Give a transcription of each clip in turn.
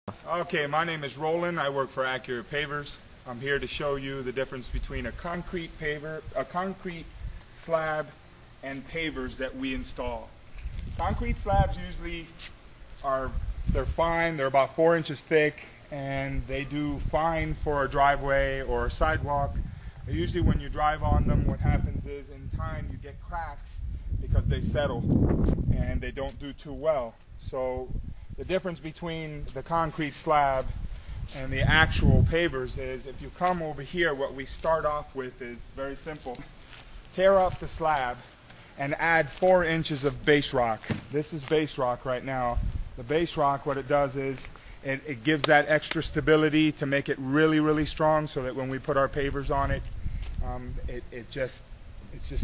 Okay, my name is Roland. I work for Accurate Pavers. I'm here to show you the difference between a concrete slab, and pavers that we install. Concrete slabs usually they're fine. They're about 4 inches thick, and they do fine for a driveway or a sidewalk. Usually, when you drive on them, what happens is, in time, you get cracks because they settle and they don't do too well. So the difference between the concrete slab and the actual pavers is, if you come over here, what we start off with is very simple. Tear up the slab and add 4 inches of base rock. This is base rock right now. The base rock, what it does is it gives that extra stability to make it really, really strong, so that when we put our pavers on it, it's just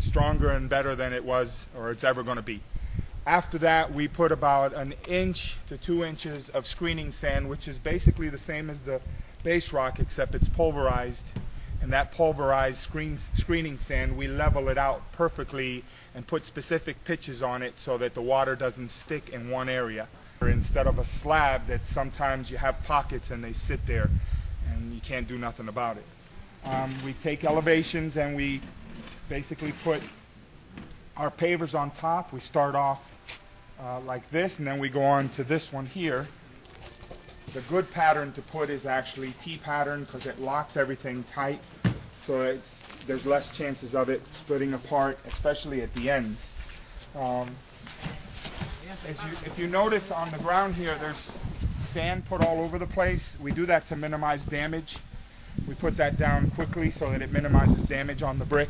stronger and better than it was or it's ever going to be. After that, we put about 1 inch to 2 inches of screening sand, which is basically the same as the base rock, except it's pulverized. And that pulverized screening sand, we level it out perfectly and put specific pitches on it so that the water doesn't stick in one area. Instead of a slab that sometimes you have pockets and they sit there and you can't do nothing about it. We take elevations and we basically put our pavers on top. We start off like this, and then we go on to this one here. The good pattern to put is actually T pattern, because it locks everything tight, so there's less chances of it splitting apart, especially at the ends. If you notice on the ground here, there's sand put all over the place. We do that to minimize damage. We put that down quickly so that it minimizes damage on the brick.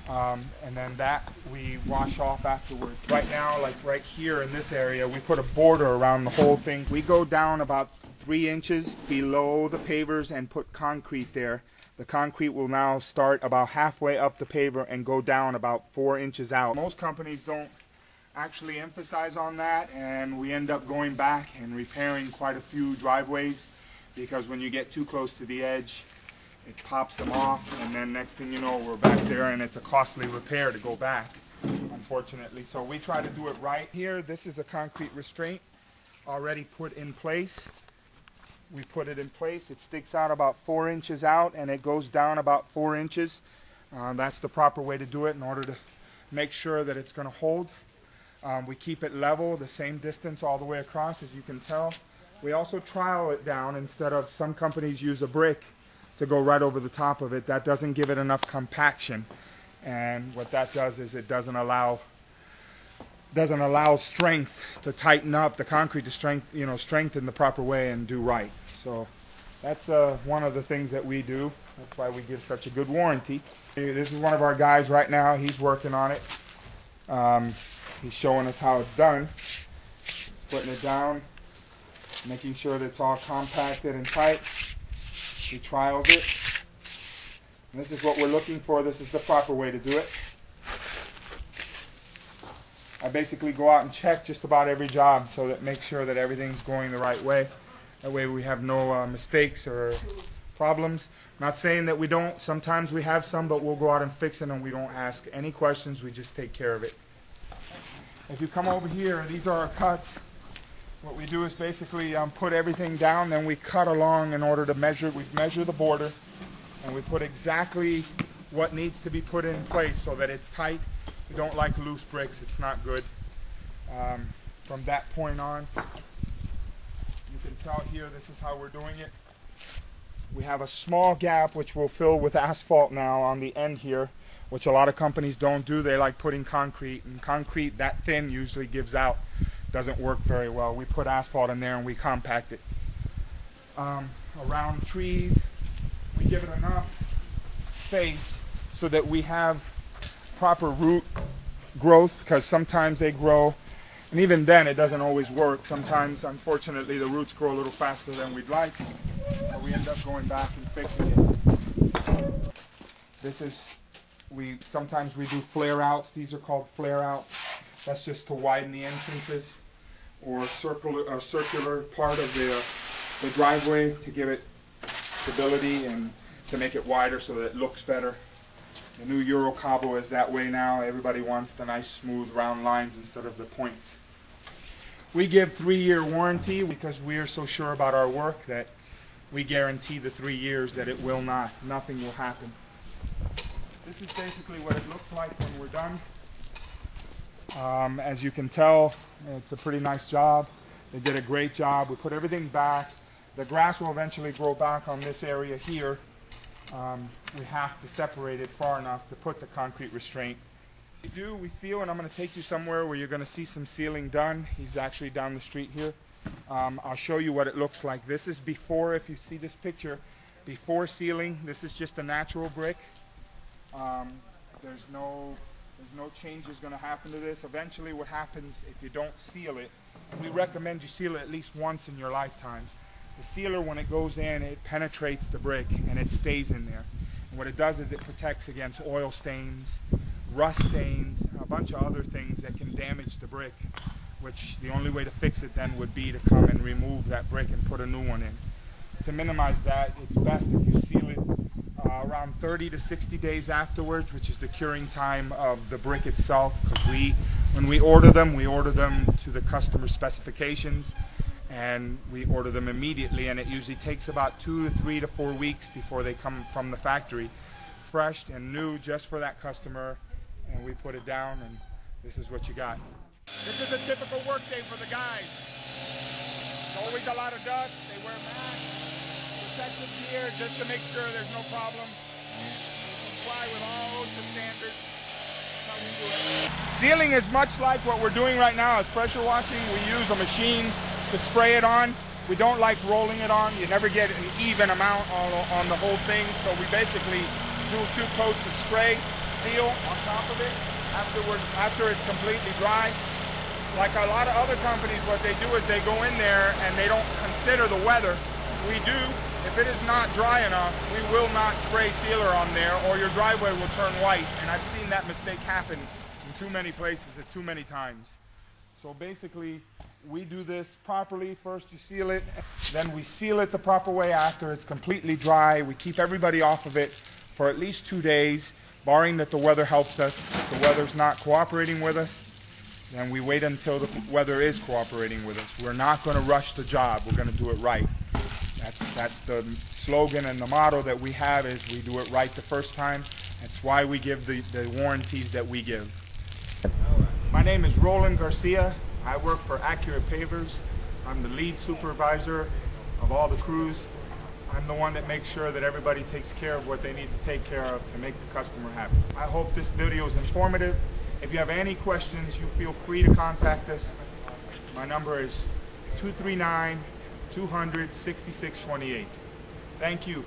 And then that we wash off afterward. Right now, like right here in this area, we put a border around the whole thing. We go down about 3 inches below the pavers and put concrete there. The concrete will now start about halfway up the paver and go down about 4 inches out. Most companies don't actually emphasize on that, and we end up going back and repairing quite a few driveways, because when you get too close to the edge, it pops them off, and then next thing you know, we're back there, and it's a costly repair to go back, unfortunately. So we try to do it right here. This is a concrete restraint already put in place. We put it in place. It sticks out about 4 inches out, and it goes down about 4 inches. That's the proper way to do it in order to make sure that it's going to hold. We keep it level, the same distance all the way across, as you can tell. We also trowel it down. Instead of, some companies use a brick to go right over the top of it. That doesn't give it enough compaction, and what that does is it doesn't allow strength to tighten up the concrete, to strengthen the proper way and do right. So that's one of the things that we do. That's why we give such a good warranty. This is one of our guys right now. He's working on it. He's showing us how it's done. He's putting it down, making sure that it's all compacted and tight. He trials it. And this is what we're looking for. This is the proper way to do it. I basically go out and check just about every job so that make sure that everything's going the right way. That way we have no mistakes or problems. Not saying that we don't. Sometimes we have some, but we'll go out and fix it, and we don't ask any questions. We just take care of it. If you come over here, these are our cuts. What we do is basically put everything down, then we cut along in order to measure. We measure the border, and we put exactly what needs to be put in place so that it's tight. We don't like loose bricks. It's not good. From that point on, you can tell here, this is how we're doing it. We have a small gap which we'll fill with asphalt now on the end here, which a lot of companies don't do. They like putting concrete, and concrete that thin usually gives out. Doesn't work very well. We put asphalt in there and we compact it. Around trees, we give it enough space so that we have proper root growth, because sometimes they grow, and even then it doesn't always work. Sometimes, unfortunately, the roots grow a little faster than we'd like, so we end up going back and fixing it. Sometimes we do flare outs. These are called flare outs. That's just to widen the entrances or circular part of the driveway, to give it stability and to make it wider so that it looks better. The new Euro Cabo is that way now. Everybody wants the nice smooth round lines instead of the points. We give 3-year warranty because we are so sure about our work that we guarantee the 3 years that it will nothing will happen. This is basically what it looks like when we're done. As you can tell, it's a pretty nice job. They did a great job. We put everything back. The grass will eventually grow back on this area here. We have to separate it far enough to put the concrete restraint. We seal, and I'm going to take you somewhere where you're going to see some sealing done. He's actually down the street here. I'll show you what it looks like. This is before, if you see this picture, before sealing. This is just a natural brick. There's no changes going to happen to this. Eventually what happens if you don't seal it, and we recommend you seal it at least once in your lifetime. The sealer, when it goes in, it penetrates the brick and it stays in there. And what it does is it protects against oil stains, rust stains, a bunch of other things that can damage the brick, which the only way to fix it then would be to come and remove that brick and put a new one in. To minimize that, it's best if you seal it around 30 to 60 days afterwards, which is the curing time of the brick itself, because when we order them to the customer specifications, and we order them immediately, and it usually takes about 2 to 3 to 4 weeks before they come from the factory, fresh and new just for that customer, and we put it down, and this is what you got. This is a typical work day for the guys. There's always a lot of dust. They wear masks, protective gear, just to make sure there's no problem. Comply with all OSHA standards. That's how we do it. Sealing is much like what we're doing right now is pressure washing. We use a machine to spray it on. We don't like rolling it on. You never get an even amount on the whole thing. So we basically do 2 coats of spray, seal on top of it. After it's completely dry. Like a lot of other companies, what they do is they go in there and they don't consider the weather. We do. If it is not dry enough, we will not spray sealer on there, or your driveway will turn white. And I've seen that mistake happen in too many places at too many times. So basically, we do this properly. First you seal it, then we seal it the proper way after it's completely dry. We keep everybody off of it for at least 2 days, barring that the weather helps us. If the weather's not cooperating with us, then we wait until the weather is cooperating with us. We're not going to rush the job. We're going to do it right. That's the slogan and the motto that we have, is we do it right the first time. That's why we give the warranties that we give. My name is Roland Garcia. I work for Accurate Pavers. I'm the lead supervisor of all the crews. I'm the one that makes sure that everybody takes care of what they need to take care of to make the customer happy. I hope this video is informative. If you have any questions, you feel free to contact us. My number is 239-200-6628. Thank you.